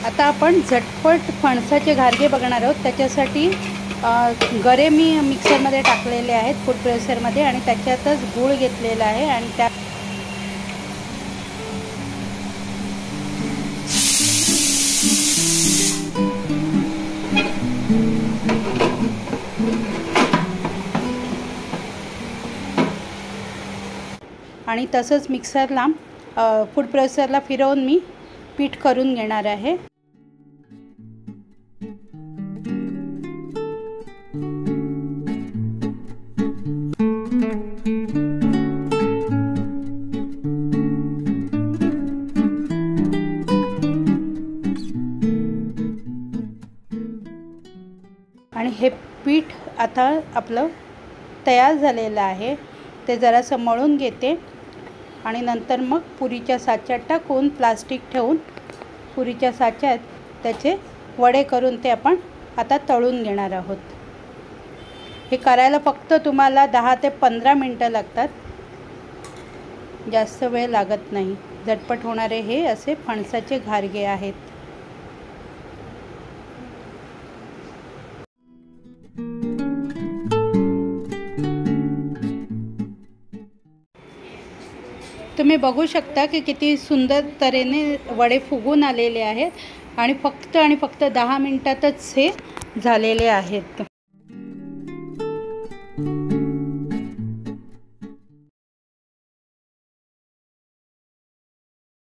आता आपण झटपट फणसाचे घारगे बघणार आहोत। त्याच्यासाठी गरे मी मिक्सरमध्ये टाकलेले आहेत फूड प्रोसेसरमध्ये आणि त्याच्यातच गूळ घेतलेला आहे आणि त्या आणि तसंच मिक्सरला फूड प्रोसेसरला फिरवून मी पीठ करून घेणार आहे। आणि हे पीठ आता आपलं तयार झालेलं आहे। ते जरासं मळून घेते आणि नंतर मग पुरीच्या साच्यात टाकून प्लास्टिक ठेवून पुरीच्या साच्यात त्याचे वडे करून ते आपण आता तळून घेणार आहोत। हे करायला फक्त तुम्हाला 10 ते 15 मिनिटं लागतात, जास्त वेळ लागत नाही। झटपट होणारे हे असे फणसाचे घारगे आहेत। तुम्ही बघू शकता की किती सुंदर तऱ्हेने वडे फुगून आलेले आहेत आणि फक्त 10 मिनिटातच हे झालेले आहेत।